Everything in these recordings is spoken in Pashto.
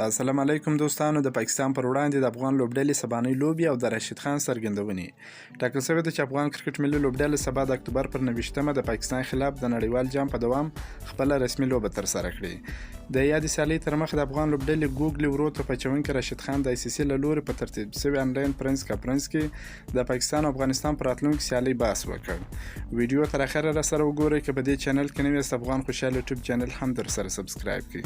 السلام علیکم دوستانو. د پاکستان پر وړاندې د افغان لوبډلې سبانۍ لوبې او د راشد خان څرګندونې ټاکل شوې ده چې افغان کرکټ ملي لوبډله سبا د اکتوبر پر 29مه د پاکستان خلاف د نړیوال جام په دوام خپله رسمي لوبه ترسره کړي. د یادې سیالۍ تر مخه د افغان لوبډلې ګوګلي ورو ته پچونکی راشد خان د ICC له لوري په ترتیب شوي انلاین پرنس کانفرنس کې د پاکستان او افغانستان پر راتلونکي سیالۍ بحث وکړ. ویډیو تر اخره راسره وګورئ. که په دې چینل کې نوي یاست افغان خوشحال یوټیوب چینل هم درسره سبسکرایب کړئ.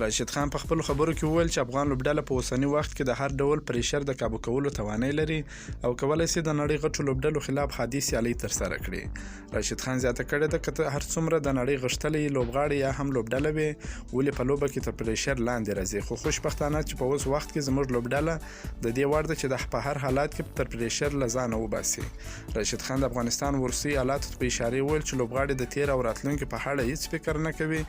راشد خان په خپلو خبرو کې وویل چې افغان لوبډله په اوسني وخت کې د هر ډول پریشر د کابو کولو توانایي لري او کولی شي د نړۍ غټو لوبډلو خلاف حادي سیالۍ ترسره کړي. راشد خان زیاته کړې ده که هر څومره د نړۍ غښتلې لوبغاړی یا هم لوبډله وي ولې په لوبه کې تر پریشر لاندې راځي، خو خوشبختانه چې په اوس وخت کې زموږ لوبډله د دې وړ ده چې د په هر حالات کې تر پریشر له ځانه وباسي. راشد خان د افغانستان وروستي حالاتو په اشاره وویل چې لوبغاړي د تیر او راتلونکي په اړه هیڅ فکر نه کوي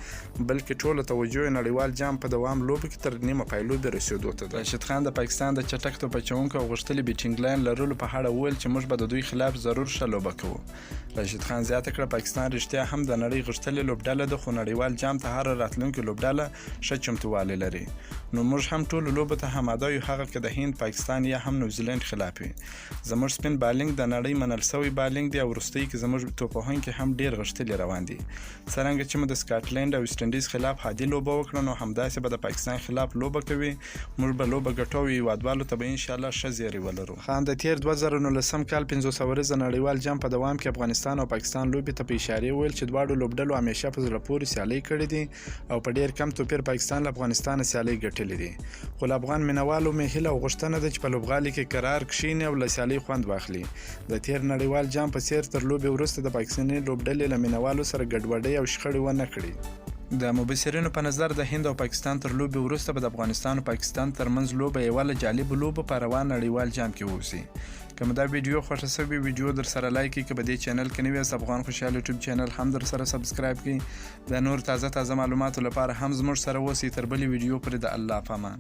بلکې ټوله توجه یې نړیوال جام په دوام لوبه کې تر نیمه پایلوبې رسېدو ته ده. راشد خان د پاکستان د چټک توپ اچوونکو او غښتلي بیټینګ لاین لرلو په اړه وویل چې موږ به د دوی خلاف ضرور ښه لوبه کوو. راشد خان زیاته کړه پاکستان رښتیا هم د نړۍ غښتلې لوبډله ده، خو نړیوال جام ته هره راتلونکې لوبډله ښه چمتووالی لري. نو موږ هم ټولو لوبو ته اماده یو، هغه که د هند، پاکستان یا هم نیوزیلند خلاف وي. زموږ سپین بالینګ د نړۍ منل سوی بالینګ دی او وروستۍ کې زموږ توپوهونکي هم ډېر غښتلي روان دي. څرنګه چې موږ د سکاټلند او ویسټ انډیز خلاف عادي لوبه وکړه نو همداسې به د پاکستان خلاف لوبه کوي. موږ به لوبه ګټو او هیوادوالو ته به انشاءالله ښه زیری ولرو. خان د تیر 2019 کال 500 ورځې نړیوال جام په دوام کې افغانستان او پاکستان لوبې ته په اشاره وویل چې دواړو لوبډلو همیشه په زړه پورې سیالۍ کړې دي او په ډېر کم توپیر پاکستان له افغانستان سیالۍ ګټلې دي. خو له افغان مینوالو مې هیله او غوښتنه ده چې په لوبغالي کې قرار کښیني او له سیالۍ خوند واخلي. د تیر نړیوال جام په څیر تر لوبې وروسته د پاکستاني لوبډلې له مینوالو سره ګډوډۍ او شخړې ونه کړي. د مبصرینو په نظر د هند او پاکستان تر لوبې وروسته به د افغانستان او پاکستان ترمنځ لوبه یوه له جالبو لوبو په روان نړیوال جام کې واوسي. که مو دا ویډیو خوښه شوې ویډیو در سره لایک کړئ. که په دې چینل کې نوي یاست افغان خوشحال یوټیوب چینل هم در سره سبسکرایب کړئ. د نور تازه معلوماتو لپاره هم زموږ سره اوسئ. تر بلې ویډیو پورې د الله په امان.